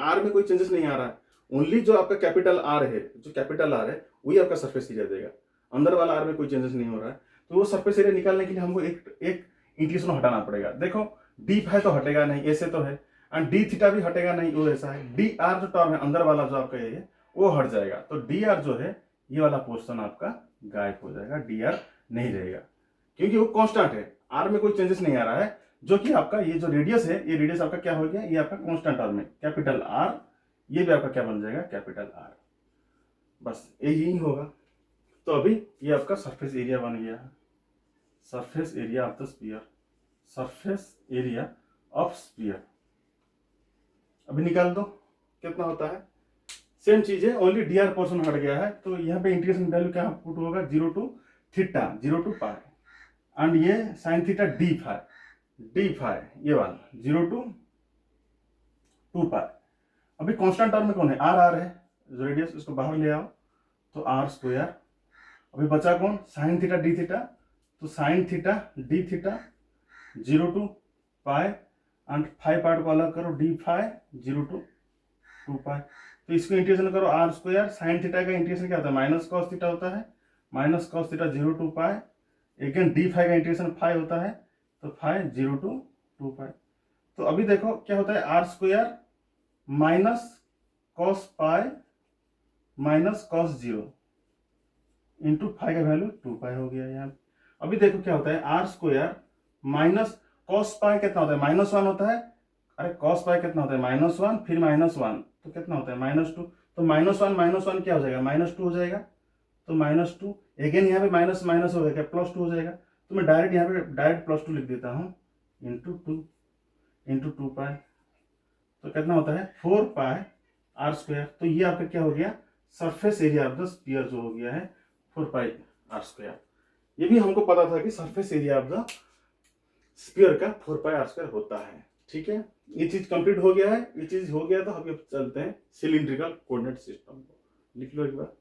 S1: आर में कोई चेंजेस नहीं आ रहा है, ओनली जो आपका कैपिटल आर है, जो कैपिटल आर है वही आपका सरफेस एरिया देगा, अंदर वाला आर में कोई चेंजेस नहीं हो रहा है। तो वो सरफेस एरिया निकालने के लिए हमको एक इंटीग्रेशन हटाना पड़ेगा। देखो डी फाई तो हटेगा नहीं, ऐसे तो है, एंड डी थीटा भी हटेगा नहीं, वो ऐसा है। डी आर जो टर्म है अंदर वाला जो आपका ये है वो हट जाएगा, तो डी आर जो है ये वाला पोर्शन आपका गायब हो जाएगा, डी आर नहीं रहेगा, क्योंकि वो कांस्टेंट है, आर में कोई चेंजेस नहीं आ रहा है। जो कि आपका ये जो रेडियस है, ये रेडियस आपका क्या हो गया, ये आपका कांस्टेंट टर्म है, कैपिटल आर, ये भी आपका क्या बन जाएगा, कैपिटल आर, बस यही होगा। तो अभी ये आपका सरफेस एरिया बन गया है, surface area of the sphere, surface area of sphere. अभी निकाल दो कितना होता है, सेम चीज है, ओनली डी आर पोर्शन हट गया है। तो यहाँ पे इंटीग्रेशन वैल्यू क्या पुट होगा, 0 to theta 0 to pi, and ये साइन थीटा डी फाई ये वाला 0 टू 2 पाई। अभी कांस्टेंट टर्म में कौन है, आर है, जो रेडियस उसको बाहर ले आओ तो आर स्क्वायर। अभी बचा कौन, साइन थीटा डी थीटा, तो sine theta d theta 0 to pi, and five part को अलग करो, डी फाई 0 टू 2 पाई। तो इसको इंटीग्रेशन करो आर स्क्वायर, साइन थीटा का इंटीग्रेशन क्या होता है, माइनस कॉस थीटा होता है, minus cos theta 0 to pi, again d phi का इंटीग्रेशन फाई होता है, तो फाई 0 टू 2 पाई। तो अभी देखो क्या होता है, r square minus cos pi minus cos 0 into phi का वैल्यू 2 पाई हो गया यहाँ। अभी देखो क्या होता है, r square minus cos pi कितना होता है, -1 होता है, अरे कॉस पाई कितना होता है, -1 फिर -1 तो कितना होता है, -2। तो -1 क्या हो जाएगा, -2 हो जाएगा, तो -2 अगेन यहाँ पे माइनस माइनस हो जाएगा, +2 हो जाएगा। तो मैं डायरेक्ट यहाँ पे डायरेक्ट +2 लिख देता हूँ, इंटू 2 पाई, तो कितना होता है 4 पाई आर स्क्वायर। तो ये आपका क्या हो गया, surface area of the sphere जो हो गया है 4 पाई आर स्क्वायर। ये भी हमको पता था कि surface area of the sphere का 4 पाई आर स्क्वायर होता है। ठीक है, ये चीज कंप्लीट हो गया है, ये चीज हो गया तो हम चलते हैं सिलिंड्रिकल कोऑर्डिनेट सिस्टम को, लिख लो एक बार।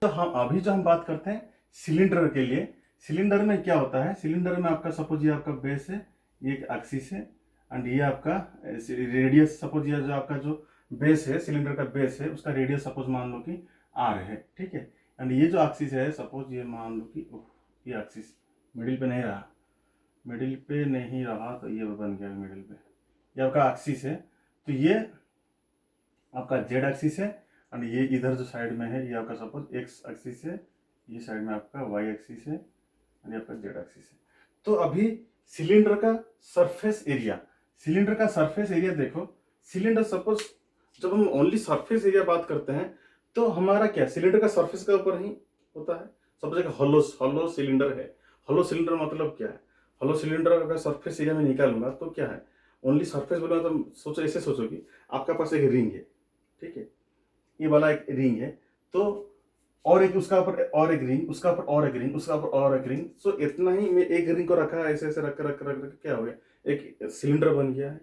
S1: तो अभी जो हम बात करते हैं सिलेंडर के लिए, सिलेंडर में क्या होता है, सिलेंडर में आपका सपोज ये आपका बेस है, ये एक एक्सिस है, एंड ये आपका रेडियस, सपोज ये जो आपका जो बेस है, सिलेंडर का बेस है, उसका रेडियस सपोज मान लो कि आर है, ठीक है। एंड ये जो एक्सिस है, सपोज ये मान लो कि ये एक्सिस मिडिल पे नहीं रहा, मिडिल पे नहीं रहा तो ये बन गया मिडिल पे, ये आपका एक्सिस है। तो ये आपका जेड एक्सिस है, एंड ये इधर जो साइड में है ये आपका सपोज एक्स एक्सिस है, ये साइड में आपका वाई एक्सिस है, एंड ये आपका जेड एक्सिस है। तो अभी सिलेंडर का सरफेस एरिया, सिलेंडर का सरफेस एरिया देखो, सिलेंडर सपोज जब हम ओनली सरफेस एरिया बात करते हैं तो हमारा क्या सिलेंडर का सरफेस का ऊपर ही होता है। सपोज एक हॉलो सिलेंडर है, हॉलो सिलेंडर मतलब क्या है, हॉलो सिलेंडर अगर सरफेस एरिया में निकालूंगा तो क्या है, ओनली सरफेस बोलूंगा तो सोचो, ऐसे सोचो कि आपका पास एक रिंग है, ठीक है, ये वाला एक रिंग है, तो और एक उसका ऊपर और एक रिंग, उसका ऊपर और एक रिंग, उसका ऊपर और एक रिंग, सो इतना ही मैं एक रिंग को रखा ऐसे ऐसे रख रख रख रख क्या हो गया, एक सिलेंडर बन गया है।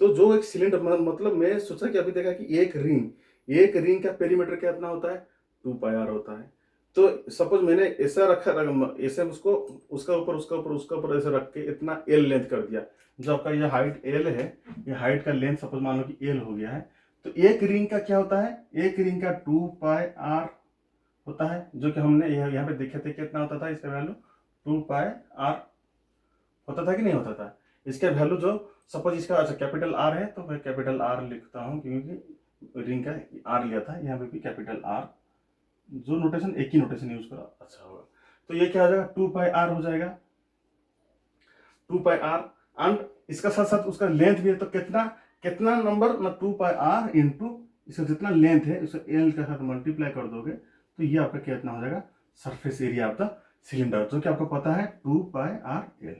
S1: तो जो एक सिलेंडर मतलब मैं सोचा कि अभी देखा कि एक रिंग का पेरीमीटर कितना होता है, 2 पाई आर होता है। तो सपोज मैंने ऐसा रखा, ऐसे उसको उसका ऊपर ऐसे रख के इतना एल लेंथ कर दिया, जो आपका ये हाइट एल है, ये हाइट का लेंथ सपोज मान लो कि एल हो गया है। तो एक रिंग का क्या होता है, एक रिंग का 2 पाई आर होता है, जो कि हमने यहाँ पे देखे थे कितना होता था, इसका वैल्यू 2 पाई आर होता था कि नहीं होता था। इसका वैल्यू जो सपोज इसका अच्छा कैपिटल आर है तो मैं कैपिटल आर लिखता हूँ, क्योंकि रिंग का आर लिया था, यहाँ पे भी कैपिटल आर, जो नोटेशन एक ही नोटेशन यूज करा अच्छा होगा। तो ये क्या हो जाएगा, 2 पाई आर हो जाएगा, 2 पाई आर, एंड इसका साथ साथ उसका लेंथ भी है, तो कितना कितना नंबर ना 2 पाई आर इंटू इसका जितना लेंथ है उसे एल के साथ मल्टीप्लाई कर दोगे तो ये आपका कितना हो जाएगा, surface area of the cylinder, जो कि आपको पता है 2 पाई आर एल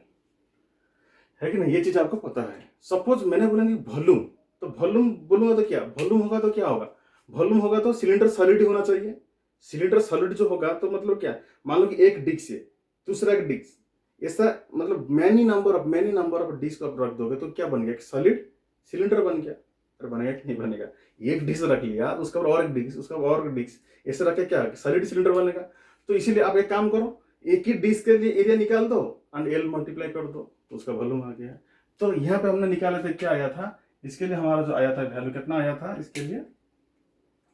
S1: है कि नहीं, ये चीज आपको पता है। सपोज मैंने बोला नहीं वॉल्यूम, तो वॉल्यूम बोलूंगा तो क्या वॉल्यूम होगा, तो क्या होगा, वॉल्यूम होगा तो सिलेंडर सॉलिड होना चाहिए। सिलेंडर सॉलिड जो होगा तो मतलब क्या, मान लो कि एक डिस्क है, दूसरा एक डिस्क, ऐसा मतलब मैनी नंबर ऑफ डिस्क आप रख दोगे तो क्या बन गया, सॉलिड सिलेंडर बन गया। अरे बनेगा कि नहीं बनेगा, एक डिस्क रख लिया उसका और एक डिस्क, उसका और एक डिस्क, ऐसे रखे क्या सॉलिड सिलेंडर बनेगा। तो इसीलिए आप एक काम करो, एक ही डिस्क के लिए एरिया निकाल दो एंड एल मल्टीप्लाई कर दो तो उसका वॉल्यूम आ गया। तो यहाँ पे हमने निकाला था क्या आया था, इसके लिए हमारा जो आया था वैल्यू कितना आया था, इसके लिए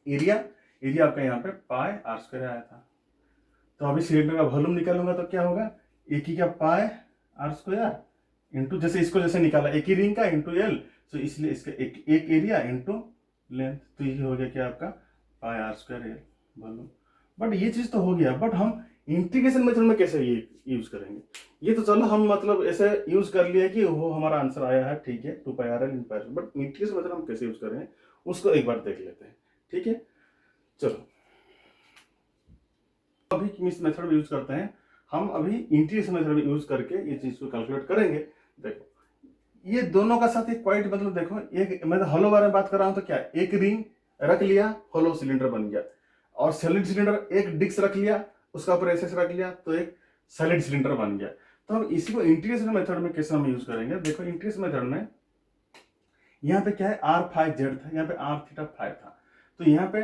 S1: एरिया आपका यहाँ पे पाई आर स्क्वायर आया था। तो अभी सिलेंडर का वॉल्यूम निकालूंगा तो क्या होगा, एक ही का पाई आर स्क्वायर इंटू, जैसे इसको जैसे निकाला एक ही रिंग का इंटू एल, तो इसलिए इसका एक एरिया इंटू लेंथ, तो ये हो गया क्या आपका pi are square L volume. But ये चीज तो हो गया, बट हम इंटीग्रेशन मेथड में कैसे ये यूज करेंगे, ये तो चलो हम मतलब ऐसे यूज कर लिया कि वो हमारा आंसर आया है, ठीक है 2 pi R L in pi, but integration method हम कैसे यूज करेंगे उसको एक बार देख लेते हैं, ठीक है। चलो अभी इस मेथड में यूज करते हैं, हम अभी इंटीग्रेशन मेथड में यूज करके ये चीज को कैलकुलेट करेंगे। देखो ये दोनों का साथ एक पॉइंट, मतलब देखो एक मैं हॉलो बारे में बात कर रहा हूं तो क्या, एक रिंग रख लिया हॉलो सिलेंडर बन गया, और सॉलिड सिलेंडर एक डिस्क रख लिया उसका ऊपर ऐसे रख लिया तो एक सॉलिड सिलेंडर बन गया। तो हम इसी को इंटीग्रेशन मेथड में कैसे हम यूज करेंगे, देखो इंटीग्रेशन मेथड में यहाँ पे क्या है आर फाइव जेड था, यहाँ पे आर थीटा फाइव था, तो यहाँ पे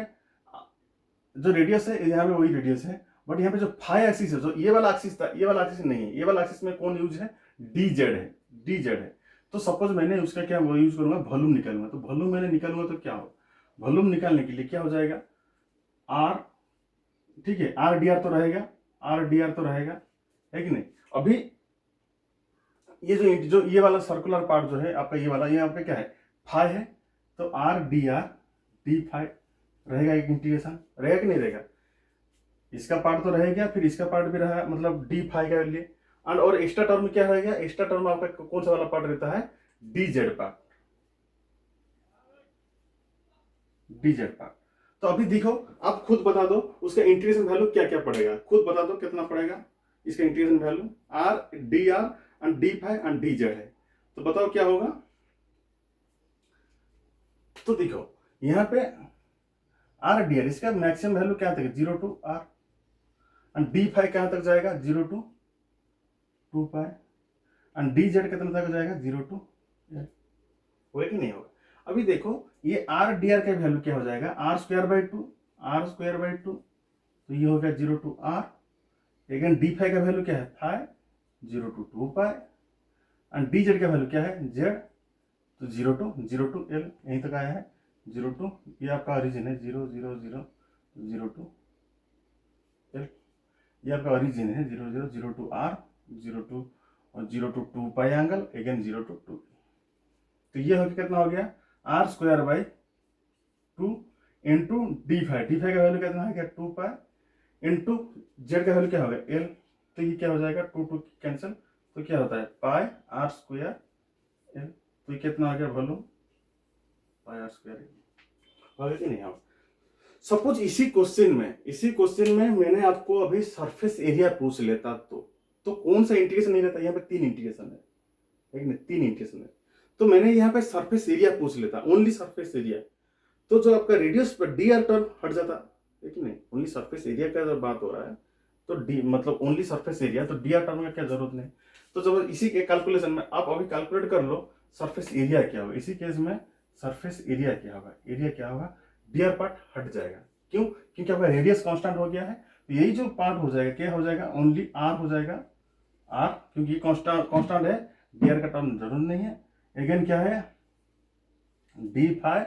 S1: जो रेडियस है यहाँ पे वही रेडियस है, बट यहाँ पे जो फाइव एक्सिस है, जो ये वाला एक्सिस था ये वाला एक्सिस नहीं है, ये वाला एक्सिस में कौन यूज है, डी जेड है, डी जेड है। तो सपोज मैंने उसका क्या वो यूज करूंगा, वॉल्यूम निकालूंगा, तो वॉल्यूम मैंने निकालूंगा तो क्या हो, वॉल्यूम निकालने के लिए क्या हो जाएगा आर, ठीक है आर डी आर तो रहेगा, आर डी आर तो रहेगा है कि नहीं। अभी ये जो ये वाला सर्कुलर पार्ट जो है आपका, ये वाला ये आपका क्या है फाइव है, तो आर डी फाइव रहेगा, एक इंटीग्रेशन रहेगा कि नहीं रहेगा, इसका पार्ट तो रहेगा, फिर इसका पार्ट भी रहा मतलब डी फाइव के लिए, एंड और एक्स्ट्रा टर्म क्या रहेगा, एक्स्ट्रा टर्म आपका कौन सा वाला पार्ट रहता है, D Z part, D Z part. तो अभी देखो आप खुद बता दो उसका इंटीग्रेशन वैल्यू क्या क्या पड़ेगा, खुद बता दो कितना पड़ेगा इसका integration value, r and d phi and d z है, तो बताओ क्या होगा। तो देखो यहाँ पे आर डी आर इसका मैक्सिमम वैल्यू क्या तक, 0 to r, and d phi कहां तक जाएगा 0 to 2 pi, and d z कितना तक जाएगा 0 टू एल, होगा कि नहीं होगा। अभी देखो ये आर डी आर का वैल्यू क्या हो जाएगा, आर स्क्वायर बाई टू, तो ये हो गया 0 टू आर, लेकिन डी फाइव का वैल्यू क्या है phi, 0 to 2 pi, and d z का वैल्यू क्या है जेड, तो 0 टू एल, यहीं तक आया है 0 टू, ये आपका ओरिजिन है 0 0 0 0 टू एल, ये आपका ओरिजिन है 0 0 0 टू आर, 0 टू और 0 to 2 pi angle, again 0 to 2, तो ये हो गया कितना हो गया r square by 2 into d phi का वैल्यू कितना है क्या 2 पाई, इंटू जेड का वैल्यू क्या होगा एल, तो ये क्या हो जाएगा 2 कैंसिल, तो क्या होता है पाई आर स्क्वायर एल, तो ये कितना हो गया volume pi are square l, होगा कि नहीं। सपोज इसी क्वेश्चन में मैंने आपको अभी सरफेस एरिया पूछ लेता तो कौन सा इंटीग्रेशन नहीं रहता, यहाँ पे 3 इंटीग्रेशन है ना, 3 इंटीग्रेशन है, तो मैंने यहाँ पे सरफेस एरिया पूछ लेता, ओनली सरफेस एरिया, तो जो आपका रेडियस पर डी आर टर्म हट जाता है कि नहीं, ओनली सरफेस एरिया का जब बात हो रहा है तो डी मतलब ओनली सरफेस एरिया, तो डी आर टर्म का क्या जरूरत नहीं। तो जब इसी के कैलकुलेशन में आप अभी कैलकुलेट कर लो सरफेस एरिया क्या होगा, इसी केस में सरफेस एरिया क्या होगा, डी आर पार्ट हट जाएगा, क्यों, क्योंकि आपका रेडियस कांस्टेंट हो गया है, तो यही जो पार्ट हो जाएगा क्या हो जाएगा, ओनली आर हो जाएगा, आर क्योंकि कांस्टेंट है, डी आर का टर्म जरूर नहीं है, अगेन क्या है D five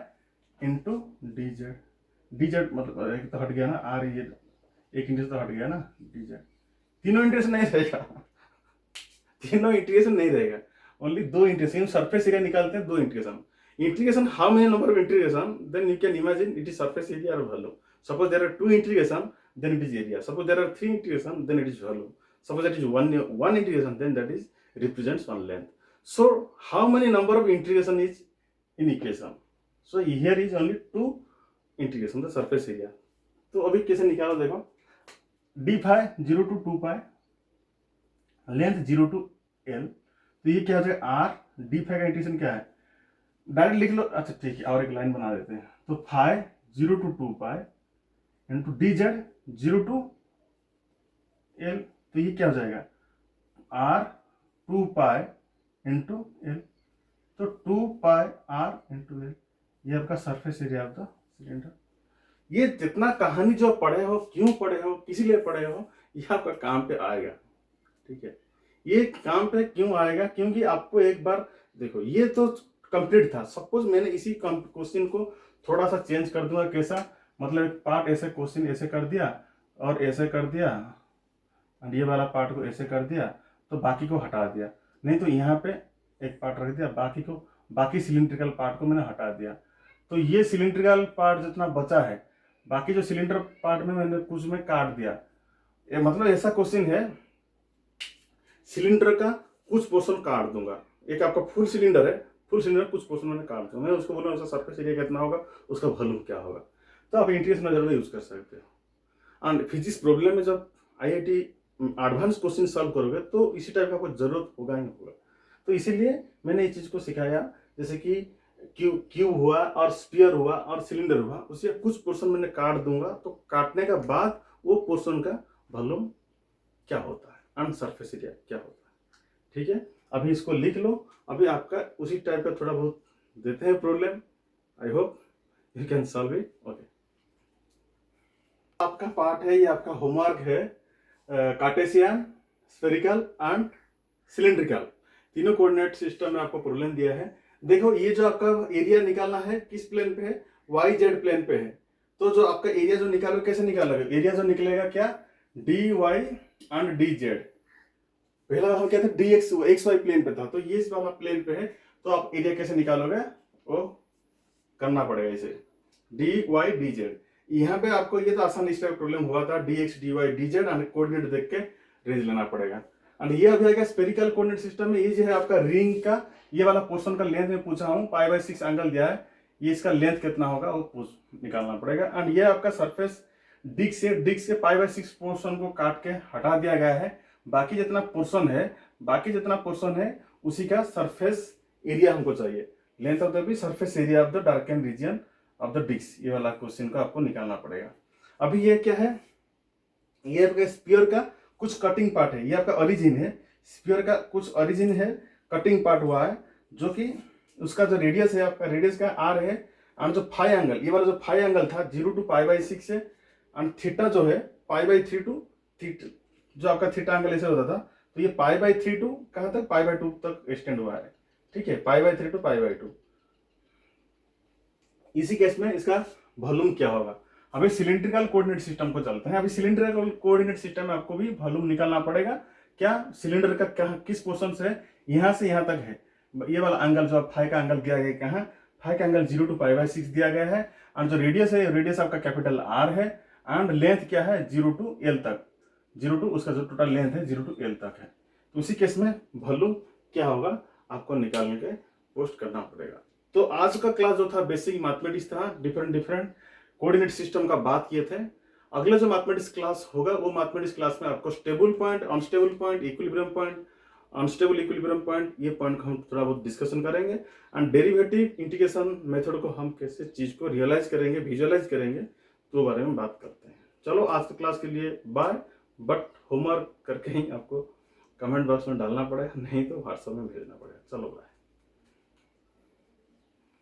S1: into d Z मतलब एक तो हट गया ना आर, ये एक इंटीग्रेशन तो हट गया ना डी जेड, तीनों इंटीग्रेशन नहीं रहेगा तीनों इंटीग्रेशन नहीं रहेगा, ओनली 2 इंटीग्रेशन, सरफेस एरिया निकालते हैं 2 integration. Integration how many number of integration, then you can imagine it is surface area or volume. Suppose there are 2 integration, then it is area. Suppose there are 3 integration, then it is volume. Suppose that is one integration, then that is represents one length. So how many number of integration is in equation? So here is only 2 integration, the surface area. तो अभी कैसे निकालो देखो, d phi 0 to 2 pi, length 0 to l, तो ये क्या हो जाएगा r, d phi का इंटीग्रेशन क्या है, डायरेक्ट लिख लो. अच्छा ठीक है, और एक लाइन बना देते हैं. तो phi 0 to 2 pi into d z 0 to l, तो ये क्या हो जाएगा r 2 पाई इंटू l, तो 2 पाई r इंटू l, ये आपका surface area of the cylinder. ये जितना कहानी जो पढ़े हो, क्यों पढ़े हो, किसी लिए पढ़े हो, ये आपका काम पे आएगा. ठीक है, ये काम पे क्यों आएगा, क्योंकि आपको एक बार देखो, ये तो कंप्लीट था. सपोज मैंने इसी क्वेश्चन को थोड़ा सा चेंज कर दूंगा. कैसा, मतलब एक पार्ट ऐसे क्वेश्चन ऐसे कर दिया और ऐसे कर दिया, और ये वाला पार्ट को ऐसे कर दिया, तो बाकी को हटा दिया. नहीं तो यहाँ पे एक पार्ट रख दिया, बाकी सिलिंड्रिकल पार्ट को मैंने हटा दिया. तो ये सिलिंड्रिकल पार्ट जितना बचा है, बाकी जो सिलेंडर पार्ट में मैंने कुछ में काट दिया. ये मतलब ऐसा क्वेश्चन है, सिलेंडर का कुछ पोर्शन काट दूंगा. एक आपका फुल सिलेंडर है, फुल सिलेंडर कुछ पोर्शन मैंने काट दूंगा, मैं उसको बोला उसका सरफेस एरिया कितना होगा, उसका वॉल्यूम क्या होगा. तो आप इंटीग्रेशन मेथड यूज कर सकते हो. एंड फिजिक्स प्रॉब्लम में जब आईआईटी एडवांस क्वेश्चन सॉल्व करोगे तो इसी टाइप का आपको जरूरत होगा ही होगा. तो इसीलिए मैंने इस चीज को सिखाया. जैसे कि क्यूब हुआ और स्फीयर हुआ और सिलेंडर हुआ, उसे कुछ पोर्शन मैंने काट दूंगा, तो काटने के बाद वो पोर्शन का वॉल्यूम क्या होता है एंड सरफेस एरिया क्या होता है. ठीक है, अभी इसको लिख लो. अभी आपका उसी टाइप का थोड़ा बहुत देते हैं problem. I hope you can solve it. Okay, आपका पार्ट है, ये आपका होमवर्क है. कार्टेशियन, स्फेरिकल एंड सिलिंड्रिकल तीनों कोऑर्डिनेट सिस्टम में आपको प्रॉब्लम दिया है. देखो, ये जो आपका एरिया निकालना है किस प्लेन पे है, वाई जेड प्लेन पे है. तो जो आपका एरिया जो निकालो, कैसे निकालोगे, एरिया जो निकलेगा क्या, d y and d z. पहला हम क्या था, डी एक्स वाई प्लेन पे था, तो ये इस वाला प्लेन पे है. तो आप एरिया कैसे निकालोगे, वो करना पड़ेगा इसे, डी वाई डी जेड. यहाँ पे आपको ये तो आसान इस टाइप प्रॉब्लम हुआ था, d x d y d z and coordinate देख के रेंज लेना पड़ेगा. एंड ये अभी आएगा स्फेरिकल कोऑर्डिनेट सिस्टम में. ये जो है आपका रिंग का ये वाला पोर्शन का लेंथ में पूछा हूँ, π/6 एंगल दिया है, ये इसका लेंथ कितना होगा वो निकालना पड़ेगा. एंड ये आपका सरफेस डिस्क से π/6 पोर्शन को काट के हटा दिया गया है. बाकी जितना पोर्शन है उसी का सरफेस एरिया हमको चाहिए. Length of the surface area of the darkened region of the disc, ये वाला क्वेश्चन को आपको निकालना पड़ेगा. अभी ये क्या है, ये आपका स्फीयर का कुछ कटिंग पार्ट है, ये आपका ओरिजिन है. स्फीयर का कुछ ओरिजिन है, कटिंग पार्ट हुआ है, जो कि उसका जो रेडियस है, आपका रेडियस का आर है. एंड जो फाई एंगल, ये वाला जो फाई एंगल था 0 to π/6 है. एंड थीटा जो है π/3 टू थीटा, जो आपका थीटा एंगल ऐसे होता था, तो ये π/3 टू कहाँ तक, π/2 तक एक्सटेंड हुआ है. ठीक है, π/3 टू π/2. इसी केस में इसका वॉल्यूम क्या होगा. अभी सिलिंड्रिकल कोऑर्डिनेट सिस्टम को चलते हैं. अभी सिलिंड्रिकल कोऑर्डिनेट सिस्टम में आपको भी वॉल्यूम निकालना पड़ेगा. क्या, सिलेंडर का क्या किस पोर्शन से यहाँ से यहाँ तक है, ये वाला एंगल जो फाई का एंगल दिया गया, कहाँ फाई का एंगल 0 to π/6 दिया गया है. एंड जो रेडियस है, रेडियस आपका कैपिटल आर है. एंड लेंथ क्या है, 0 to l तक, 0 to उसका जो टोटल लेंथ है 0 to l तक है. तो उसी केस में वॉल्यूम क्या होगा आपको निकाल के पोस्ट करना पड़ेगा. तो आज का क्लास जो था बेसिक मैथमेटिक्स था, डिफरेंट कोऑर्डिनेट सिस्टम का बात किए थे. अगला जो मैथमेटिक्स क्लास होगा वो मैथमेटिक्स क्लास में आपको stable point, unstable point, equilibrium point, unstable equilibrium point, ये पॉइंट को हम थोड़ा बहुत डिस्कशन करेंगे. एंड डेरिवेटिव इंटीग्रेशन मेथड को हम कैसे चीज को रियलाइज करेंगे, विजुअलाइज करेंगे, तो बारे में बात करते हैं. चलो, आज के क्लास के लिए बाय. बट होमवर्क करके ही आपको कमेंट बॉक्स में डालना पड़ेगा, नहीं तो व्हाट्सएप में भेजना पड़ेगा. चलो बाय.